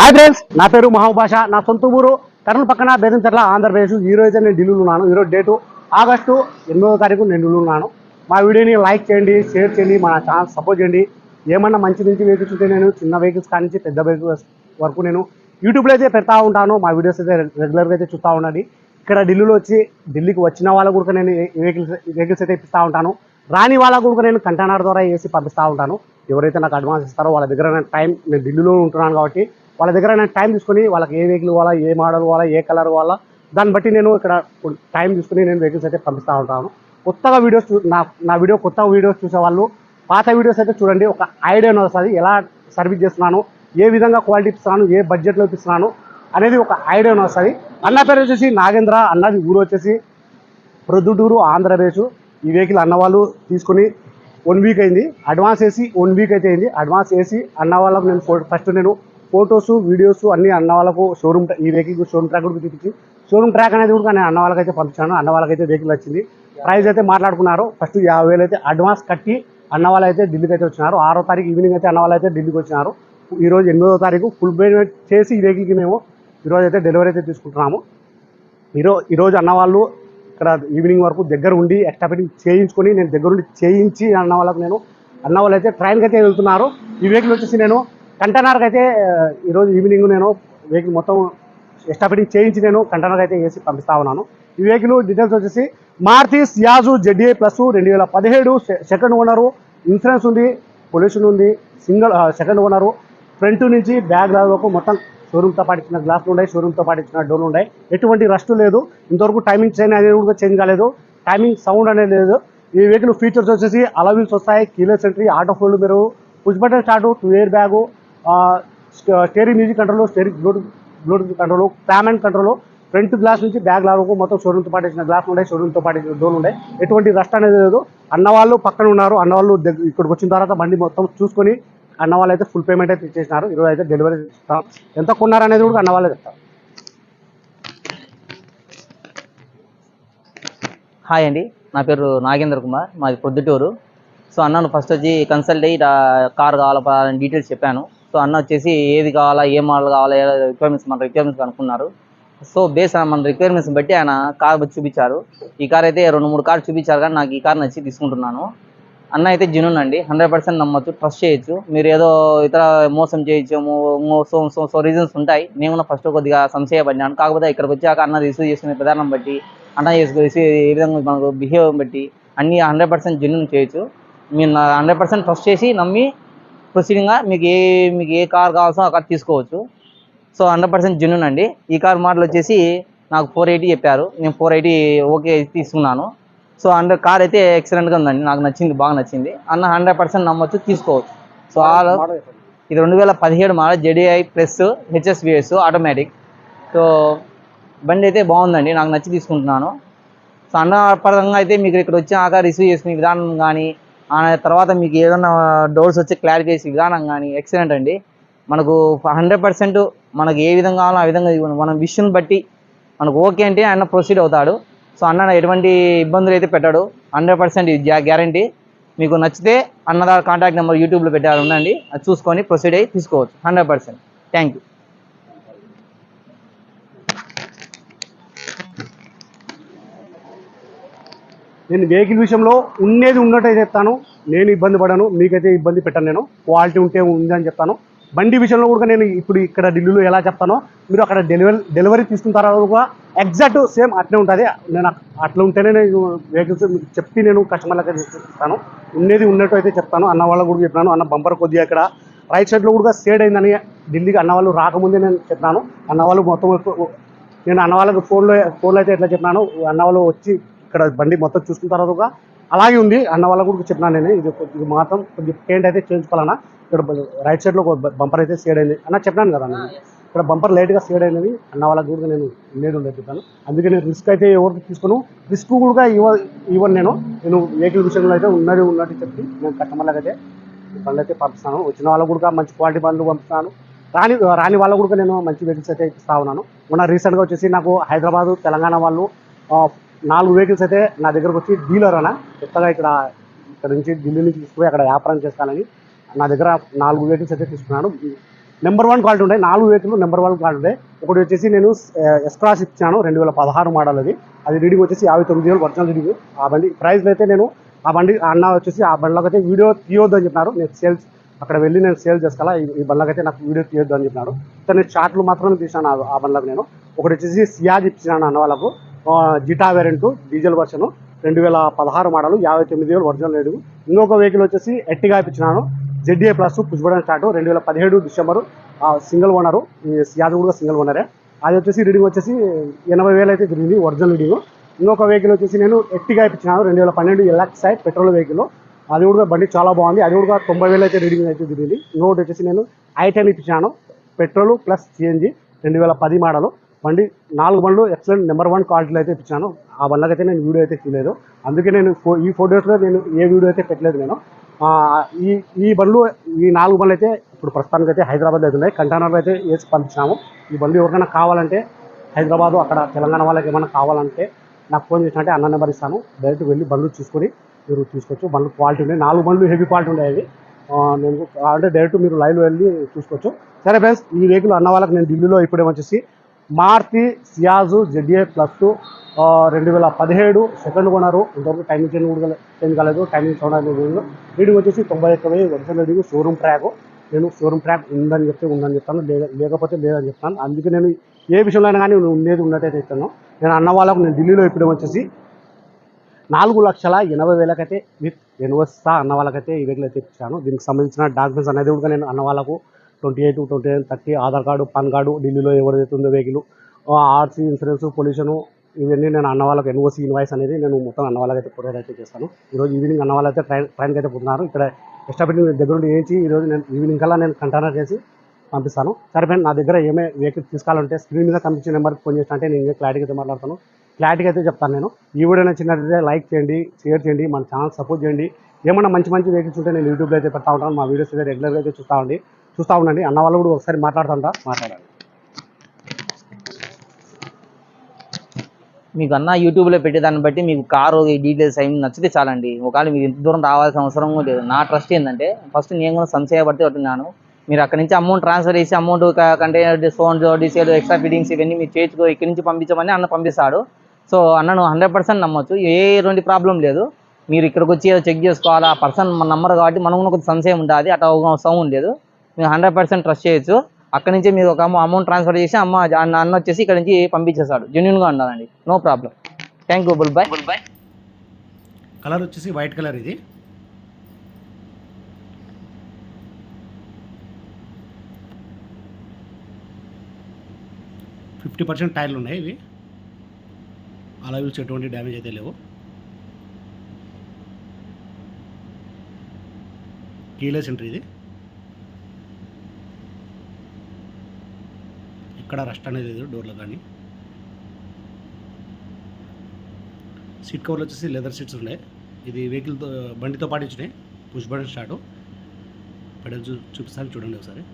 Hi friends, నా పేరు మహబూబాష. నా సొంత ఊరు కర్నూలు పక్కన బేదంచెర్ల, ఆంధ్రప్రదేశ్. ఈ రోజు అయితే నేను ఢిల్లీలో ఉన్నాను. ఈరోజు డేటు ఆగస్టు 8వ తారీఖు నేను ఢిల్లీలో ఉన్నాను. మా వీడియోని లైక్ చేయండి, షేర్ చేయండి, మన ఛానల్ సపోర్ట్ చేయండి. ఏమన్నా మంచి నుంచి వెహికల్స్ ఉంటే నేను చిన్న వెహికల్స్ కానించి పెద్ద వెహికల్స్ వరకు నేను యూట్యూబ్లో అయితే పెడతా ఉంటాను. మా వీడియోస్ అయితే రెగ్యులర్గా అయితే చూస్తూ ఉండండి. ఇక్కడ ఢిల్లీకి వచ్చిన వాళ్ళకు కూడా నేను వెహికల్స్ అయితే ఇప్పిస్తూ ఉంటాను. రాని వాళ్ళకు కూడా నేను కంటైనర్ ద్వారా వేసి పంపిస్తూ ఉంటాను. ఎవరైతే నాకు అడ్వాన్స్ ఇస్తారో వాళ్ళ దగ్గర నేను ఢిల్లీలో ఉంటున్నాను కాబట్టి వాళ్ళ దగ్గర నేను టైం తీసుకొని వాళ్ళకి ఏ వెహికల్ కావాలా, ఏ మోడల్ కావాలా, ఏ కలర్ కావాలా, దాన్ని బట్టి నేను ఇక్కడ టైం తీసుకుని నేను వెహికల్స్ అయితే పంపిస్తూ ఉంటాను. కొత్తగా వీడియోస్ నా కొత్త వీడియోస్ చూసే వాళ్ళు పాత వీడియోస్ అయితే చూడండి. ఒక ఐడియా వస్తుంది, ఎలా సర్వీస్ చేస్తున్నాను, ఏ విధంగా క్వాలిటీ ఇస్తున్నాను, ఏ బడ్జెట్లో ఇస్తున్నాను అనేది ఒక ఐడియా వస్తుంది. అన్న పేరు వచ్చేసి నాగేంద్ర, అన్నది ఊరు వచ్చేసి ప్రొద్దుటూరు, ఆంధ్రప్రదేశ్. ఈ వెహికల్ అన్న వాళ్ళు తీసుకుని 1 వీక్ అయింది. అడ్వాన్స్ వేసి 1 వీక్ అయితే అయింది. అడ్వాన్స్ వేసి అన్న వాళ్ళకు నేను ఫస్ట్ నేను ఫొటోస్, వీడియోస్ అన్ని అన్న వాళ్ళకు ఈ వెహికల్ షోరూమ్ ట్రాక్ కూడా చూపించి షోరూమ్ ట్రాక్ అనేది కూడా నేను అన్న వాళ్ళకైతే పంపించాను. అన్న వాళ్ళకైతే వెహికల్ వచ్చింది. ప్రైస్ అయితే మాట్లాడుకున్నారు. ఫస్ట్ 50,000 అయితే అడ్వాన్స్ కట్టి అన్న వాళ్ళు అయితే ఢిల్లీకి అయితే వచ్చినారు. 6వ తారీఖు ఈవినింగ్ అయితే అన్న వాళ్ళు అయితే ఢిల్లీకి వచ్చినారు. ఈరోజు 8వ తారీఖు ఫుల్ పేమెంట్ చేసి ఈ వెహికల్కి మేము ఈరోజు అయితే డెలివరీ అయితే తీసుకుంటున్నాము. ఈరోజు అన్న వాళ్ళు ఇక్కడ ఈవినింగ్ వరకు దగ్గర ఉండి ఎక్స్ట్రా ఫిట్టింగ్ చేయించుకొని నేను దగ్గరుండి చేయించి అన్న వాళ్ళు అయితే ట్రైన్కి అయితే వెళ్తున్నారు. ఈ వెహికల్ వచ్చేసి నేను కంటైనర్కి అయితే ఈరోజు ఈవినింగ్ నేను వెహికల్ మొత్తం ఎక్స్ట్రా ఫిట్టింగ్ చేయించి నేను కంటైనర్కి అయితే వేసి పంపిస్తా ఉన్నాను. ఈ వెహికల్ డీటెయిల్స్ వచ్చేసి Maruti Ciaz ZA plus 2017 second owner, insurance ఉంది, పొల్యూషన్ ఉంది, సెకండ్ ఓనరు. ఫ్రంట్ నుంచి బ్యాక్ వరకు మొత్తం షోరూమ్తో పాటించిన గ్లాసులు ఉన్నాయి, షోరూమ్తో పాటించిన డోర్లు ఉన్నాయి. ఎటువంటి రస్ట్ లేదు. ఇంతవరకు టైమింగ్ చైన్ అనేది కూడా చేంజ్ కాలేదు, టైమింగ్ సౌండ్ అనేది లేదు. ఈ వెహికల్ ఫీచర్స్ వచ్చేసి అలవిల్స్ వస్తాయి, కీలెస్ ఎంట్రీ, ఆటో ఫోల్డ్, మీరు push button start, 2 air bag, steering music control, steering Bluetooth control, cam and control. Front glass నుంచి బ్యాక్ వరకు మొత్తం షోరూమ్తో పాటించిన గ్లాసులు ఉన్నాయి, షోరూమ్తో పాటించిన డోర్లు ఉన్నాయి. ఎటువంటి రస్ట్ అనేది లేదు. అన్నవాళ్ళు పక్కన ఉన్నారు. అన్నవాళ్ళు ఇక్కడికి వచ్చిన తర్వాత బండి మొత్తం చూసుకొని అన్న వాళ్ళు అయితే ఫుల్ పేమెంట్ అయితే ఇచ్చేసినారు. ఈరోజు అయితే డెలివరీ ఇస్తాం. ఎంత కొన్నారనేది కూడా అన్న వాళ్ళే చెప్తారు. హాయ్ అండి, నా పేరు నాగేంద్ర కుమార్, మాది ప్రొద్దుటూరు. సో అన్నను ఫస్ట్ వచ్చి కన్సల్ట్ అయ్యి కార్ కావాలా డీటెయిల్స్ చెప్పాను. సో అన్న వచ్చేసి ఏది కావాలా, ఏ మోడల్ కావాలా, మన రిక్వైర్మెంట్స్ అనుకున్నారు. సో బేస్ మన రిక్వైర్మెంట్స్ బట్టి ఆయన కార్ చూపించారు. ఈ కార్ అయితే 2-3 కార్లు చూపించారు, కానీ నాకు ఈ కార్ నచ్చి తీసుకుంటున్నాను. అన్న అయితే జెన్యూన్ అండి, 100% నమ్మచ్చు, ట్రస్ట్ చేయొచ్చు. మీరు ఏదో ఇతర మోసం చేయొచ్చు, సో రీజన్స్ ఉంటాయి. నేను ఫస్ట్ కొద్దిగా సంశయపడినాను. కాకపోతే ఇక్కడికి వచ్చాక అన్న రిసీవ్ చేసుకునే విధానం బట్టి, అన్న రిసీవ్ ఏ విధంగా మనకు బిహేవ్ బట్టి అన్నీ 100% జెన్యూన్ చేయొచ్చు. మీరు 100% ట్రస్ట్ చేసి నమ్మి ప్రొసీడింగ్గా మీకు ఏ కార్ కావాల్సో ఆ కార్ తీసుకోవచ్చు. సో 100% జెన్యూన్ అండి. ఈ కార్ మోడల్ వచ్చేసి నాకు 480 చెప్పారు, నేను 480 ఓకే తీసుకున్నాను. సో కార్ అయితే ఎక్సలెంట్గా ఉందండి, నాకు నచ్చింది, బాగా నచ్చింది. అన్న 100% నమ్మొచ్చు, తీసుకోవచ్చు. సో ఇది 2017 model ZDI plus HSVS automatic. So బండి అయితే బాగుందండి, నాకు నచ్చి తీసుకుంటున్నాను. సో అన్న పరంగా అయితే మీకు ఇక్కడ వచ్చాక రిసీవ్ చేసుకునే విధానం కానీ, తర్వాత మీకు ఏదైనా డౌట్స్ వచ్చి క్లారిఫై చేసే విధానం కానీ ఎక్సలెంట్ అండి. మనకు 100% మనకు ఏ విధంగా కావాలో ఆ విధంగా మనం విషయం బట్టి మనకు ఓకే అంటే అన్న ప్రొసీడ్ అవుతాడు. సో అన్న ఎటువంటి ఇబ్బందులు అయితే పెట్టాడు, 100% గ్యారంటీ. మీకు నచ్చితే అన్న కాంటాక్ట్ నెంబర్ యూట్యూబ్లో పెట్టారు, ఉందండి, అది చూసుకొని ప్రొసీడ్ అయ్యి తీసుకోవచ్చు 100%. Thank you. నేను వెహికల్ విషయంలో ఉన్నట్టు చెప్తాను. నేను ఇబ్బంది పడాను, మీకైతే ఇబ్బంది పెట్టాను. నేను క్వాలిటీ ఉంటే ఉందని చెప్తాను. బండి విషయంలో కూడా నేను ఇప్పుడు ఇక్కడ ఢిల్లీలో ఎలా చెప్తానో మీరు అక్కడ డెలివరీ తీసుకున్న తర్వాత కూడా ఎగ్జాక్ట్ సేమ్ అట్లే ఉంటుంది. నేను అట్లా ఉంటేనే నేను వెహికల్స్ చెప్పి నేను కస్టమర్లకి ఇస్తాను. ఉన్నట్టు అయితే చెప్తాను. అన్న వాళ్ళకు కూడా చెప్పినాను. అన్న బంపర్ కొద్దిగా ఇక్కడ రైట్ సైడ్లో కూడా సేడ్ అయిందని ఢిల్లీకి అన్న వాళ్ళు రాకముందే నేను చెప్పినాను. అన్న వాళ్ళు మొత్తం నేను అన్న వాళ్ళకి ఫోన్లో అయితే ఎట్లా చెప్పినాను, అన్న వాళ్ళు వచ్చి ఇక్కడ బండి మొత్తం చూసుకున్న తర్వాత కూడా అలాగే ఉంది. అన్న వాళ్ళకు కూడా చెప్పినాను నేను, ఇది మాత్రం కొద్దిగా పెయింట్ అయితే చేయించుకోవాలన్నా. ఇక్కడ రైట్ సైడ్లో ఒక బంపర్ అయితే సేడ్ అయింది అన్న చెప్పాను కదా. నేను ఇక్కడ బంపర్ లైట్గా సేడ్ అయిందని అన్న వాళ్ళకి కూడా నేను ఉండేది చెప్పాను. అందుకే నేను రిస్క్ అయితే ఎవరికి తీసుకోను, రిస్క్ కూడా ఇవ్వను. నేను వెహికల్ విషయంలో అయితే ఉన్నట్టు చెప్పి నేను కస్టమర్లకు అయితే బండ్లు అయితే పంపిస్తాను. వచ్చిన వాళ్ళకు కూడా మంచి క్వాలిటీ బండ్లు పంపిస్తాను. రాని వాళ్ళకు కూడా నేను మంచి వెహికల్స్ అయితే ఇస్తా ఉన్నాను. మొన్న రీసెంట్గా వచ్చేసి నాకు హైదరాబాదు, తెలంగాణ వాళ్ళు 4 వెహికల్స్ అయితే నా దగ్గరకు వచ్చి డీలర్ అన్న కొత్తగా ఇక్కడ నుంచి ఢిల్లీ నుంచి తీసుకుపోయి అక్కడ వ్యాపారం చేస్తానని నా దగ్గర 4 వెహికల్స్ అయితే తీసుకున్నాను. నెంబర్ 1 క్వాలిటీ ఉంటాయి. 4 వెహికల్ నెంబర్ 1 క్వాలిటీ ఉంటాయి. ఒకటి వచ్చేసి నేను ఎస్ట్రాస్ ఇచ్చాను 2016 మోడల్ అది రీడింగ్ వచ్చేసి 59,000 ఒరిజినల్ రీడింగ్. ఆ బండి ప్రైస్లో అయితే నేను ఆ బండి అన్న వచ్చేసి ఆ బండిలోకి అయితే వీడియో తీయొద్దు అని చెప్పినారు. నేను సేల్స్ అక్కడ వెళ్ళి నేను సేల్ చేసుకోవాలా, ఈ బండ్లకి అయితే నాకు వీడియో తీయొద్దు అని చెప్పినాడు. సో నేను షార్ట్లు మాత్రమే తీసాను ఆ బండ్లకు. నేను ఒకటి వచ్చేసి సియాజ్ ఇచ్చినాను అన్న వాళ్ళకు, Zeta variant diesel version 2016 model 59,000 original rate. ఇంకొక వెహికల్ వచ్చేసి ఎట్టిగా ఇప్పించినాను ZA plus push button start 2017 December single owner. ఈ సియాజ్ కూడా సింగిల్ ఓనరే. అది వచ్చేసి రీడింగ్ వచ్చేసి 80,000 అయితే తిరిగింది ఒరిజినల్ రీడింగ్. ఇంకొక వెహికల్ వచ్చేసి నేను ఎట్టిగా ఇప్పించినాను 2012 LX5 పెట్రోల్ వెహికల్. అది కూడా బండి చాలా బాగుంది. అది కూడా 90,000 అయితే రీడింగ్ అయితే తిరిగింది. ఇంకొకటి వచ్చేసి నేను I10 ఇప్పించాను పెట్రోల్ ప్లస్ CNG 2010 మోడల్ బండి. 4 బండ్లు ఎక్సలెంట్ నెంబర్ 1 క్వాలిటీలో అయితే ఇప్పించాను. ఆ బండ్లకైతే నేను వీడియో అయితే తీయలేదు. అందుకే నేను ఈ 4 డేస్లో నేను ఏ వీడియో అయితే పెట్టలేదు. నేను ఈ బండ్లు ఈ 4 బండ్లు అయితే ఇప్పుడు ప్రస్తుతానికి అయితే హైదరాబాద్లో అయితే ఉన్నాయి. కంటైనర్లో అయితే వేసి పంపించాము. ఈ బండ్లు ఎవరికైనా కావాలంటే హైదరాబాదు అక్కడ తెలంగాణ వాళ్ళకి ఏమైనా కావాలంటే నాకు ఫోన్ చేసినట్టే అన్న నెంబర్ ఇస్తాను. డైరెక్ట్ వెళ్ళి బండ్లు చూసుకొని మీరు తీసుకోవచ్చు. బండ్లు క్వాలిటీ ఉన్నాయి. 4 బండ్లు హెవీ క్వాలిటీ ఉన్నాయి. నేను అంటే డైరెక్ట్ మీరు లైవ్లో వెళ్ళి చూసుకోవచ్చు. సరే ఫ్రెండ్స్, ఈ వెహికల్ అన్న వాళ్ళకి నేను ఢిల్లీలో ఇప్పుడే వచ్చేసి Maruti Ciaz ZA plus 2017 second కొన్నారు. ఇంతవరకు టైమింగ్ చేంజ్ కాలేదు. టైమింగ్ చూడాలి. రీడింగ్ వచ్చేసి 91,000 ఒరిజినల్ రీడింగ్. Showroom track. నేను షోరూమ్ ట్రాక్ ఉందని చెప్తే ఉందని చెప్తాను, లేకపోతే లేదని చెప్తాను. అందుకే నేను ఏ విషయంలో అయినా కానీ ఉండేది ఉన్నట్టయితే ఇస్తాను. నేను అన్న వాళ్ళకు నేను ఢిల్లీలో ఇప్పుడే వచ్చేసి 4,80,000 అయితే విత్ ఎన్వస్తా అన్న వాళ్ళకైతే ఈ వెహికల్ అయితే ఇచ్చాను. దీనికి సంబంధించిన డాక్యుమెంట్స్ అనేది కూడా నేను అన్న వాళ్ళకు 28, 29, 30 ఆధార్ కార్డు, పాన్ కార్డు, ఢిల్లీలో ఎవరైతే ఉందో వెహికల్, ఆర్సీ, ఇన్సూరెన్స్, పొల్యూషను, ఇవన్నీ నేను అన్న వాళ్ళకి NOC ఇన్వాయిస్ అనేది నేను మొత్తం అన్న వాళ్ళకైతే ప్రొవైడ్ అయితే చేస్తాను. ఈరోజు ఈవినింగ్ అన్న వాళ్ళైతే ట్రైన్కి అయితే పోతున్నారు. ఇక్కడ ఎస్టాబిలిటీ దగ్గర నుండి వేయించి ఈరోజు నేను ఈవినింగ్ కల్లా నేను కంటైనర్ చేసి పంపిస్తాను. సరే ఫ్రెండ్, నా దగ్గర ఏమే వెహికల్ తీసుకోవాలంటే స్క్రీన్ మీద కనిపించే నెంబర్కి ఫోన్ చేసినా అంటే నేను క్లారిటీగా అయితే మాట్లాడతాను. క్లారిటీగా అయితే చెప్తాను. నేను ఈ వీడియో నచ్చినట్లయితే లైక్ చేయండి, షేర్ చేయండి, మన ఛానల్ సపోర్ట్ చేయండి. ఏమన్నా మంచి వెహికల్స్ ఉంటే నేను యూట్యూబ్లో అయితే పెడతా ఉంటాను. మా వీడియోస్ అయితే రెగ్యులర్గా అయితే చూస్తూ ఉండండి. అన్న వాళ్ళు కూడా ఒకసారి మాట్లాడాలి. మీకు అన్న యూట్యూబ్లో పెట్టేదాన్ని బట్టి మీకు కారు ఈ డీటెయిల్స్ అవి నచ్చితే చాలండి. ఒకవేళ మీరు ఇంత దూరం రావాల్సిన అవసరం లేదు. నా ట్రస్ట్ ఏంటంటే ఫస్ట్ నేను కూడా సంశయ పడితే ఉంటున్నాను. మీరు అక్కడి నుంచి అమౌంట్ ట్రాన్స్ఫర్ చేసి amount container sons DCL extra fittings ఇవన్నీ మీరు చేయించుకో ఇక్కడి నుంచి పంపించమని అన్న పంపిస్తాడు. సో అన్నను 100% నమ్మొచ్చు. ఎటువంటి ప్రాబ్లం లేదు. మీరు ఇక్కడికి వచ్చి చెక్ చేసుకోవాలి. ఆ పర్సన్ మన నంబర్ కాబట్టి మనం కూడా కొంచెం సంశయం ఉంటుంది. అట్లా సౌండ్ లేదు. మీరు 100% ట్రస్ట్ చేయొచ్చు. అక్కడి నుంచి మీరు ఒక అమౌంట్ ట్రాన్స్ఫర్ చేసి అన్న వచ్చేసి ఇక్కడ నుంచి పంపించేస్తాడు. జెన్యున్గా ఉండాలండి. No problem. Thank you. Bull boy. Colour వచ్చేసి వైట్ కలర్. ఇది 50% టైర్లు ఉన్నాయి. ఇవి అలవిల్స్ ఎటువంటి డ్యామేజ్ అయితే లేవు. Keyless entry. ఇది ఇక్కడ రస్ట్ అనేది లేదు డోర్లో కానీ. సీట్ కవర్లు వచ్చేసి లెదర్ సీట్స్ ఉన్నాయి. ఇది వెహికల్తో బండితో పాటు ఇచ్చినాయి. Push button start. పెడల్ చూపిస్తాను చూడండి ఒకసారి.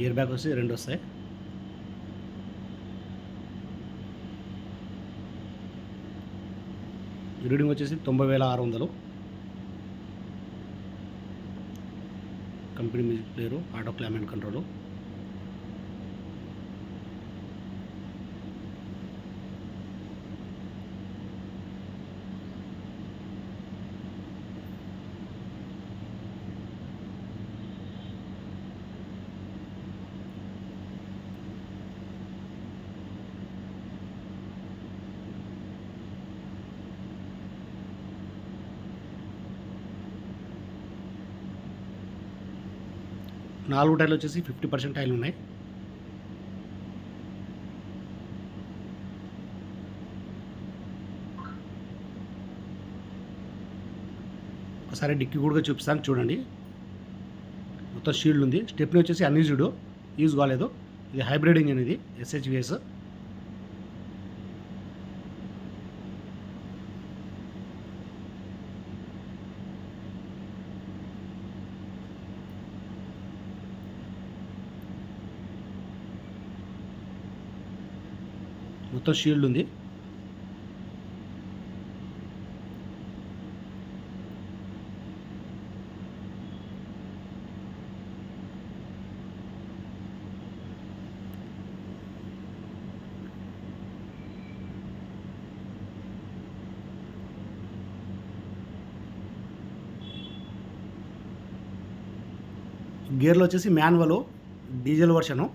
ఇయర్ బ్యాగ్ వచ్చి 2 వస్తాయి. రీడింగ్ వచ్చేసి 90,600. Company music player, auto climate control. నాలుగు టైర్లు వచ్చేసి 50% టైర్లు ఉన్నాయి. ఒకసారి డిక్కీ కూడా చూపిస్తాను చూడండి. మొత్తం షీల్డ్ ఉంది. స్టెప్ని వచ్చేసి అన్యూజ్డ్, యూజ్ కాలేదు. ఇది హైబ్రిడ్ ఇంజిన్. ఇది SHVS. మొత్తం షీల్డ్ ఉంది. గేర్లు వచ్చేసి మాన్యువల్ డీజిల్ వర్షను.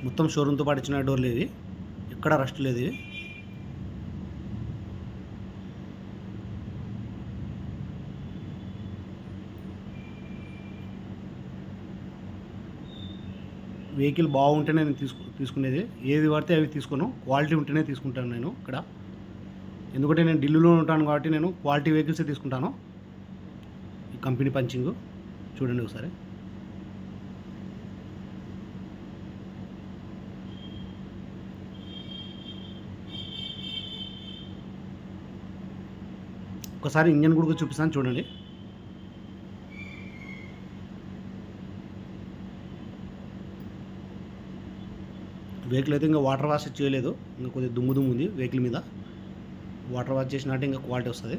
మొత్తం షోరూమ్తో పాటు ఇచ్చిన డోర్లు ఇవి, ఎక్కడ రస్ట్ లేదు ఇవి. వెహికల్ బాగుంటేనే నేను తీసుకునేది. ఏది పడితే అవి తీసుకోను, క్వాలిటీ ఉంటేనే తీసుకుంటాను నేను ఇక్కడ. ఎందుకంటే నేను ఢిల్లీలో ఉంటాను కాబట్టి నేను క్వాలిటీ వెహికల్సే తీసుకుంటాను. ఈ కంపెనీ పంచింగ్ చూడండి ఒకసారి. ఒకసారి ఇంజన్ కూడా చూపిస్తాను చూడండి. వెహికల్ అయితే ఇంకా వాటర్ వాష్ చేయలేదు, ఇంకా కొద్దిగా దుమ్ము ఉంది వెహికల్ మీద. వాటర్ వాష్ చేసినట్టు ఇంకా క్వాలిటీ వస్తుంది.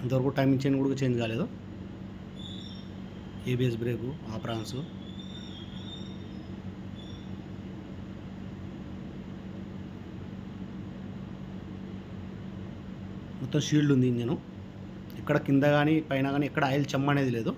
అంతవరకు టైమింగ్ చైన్ కూడా చేంజ్ కాలేదు. ఏబిఎస్ బ్రేకు, ఆప్రాన్స్, మొత్తం షీల్డ్ ఉంది ఇంజను. ఇక్కడ కింద కానీ పైన కానీ ఎక్కడ ఆయిల్ చెమ్మ అనేది లేదు.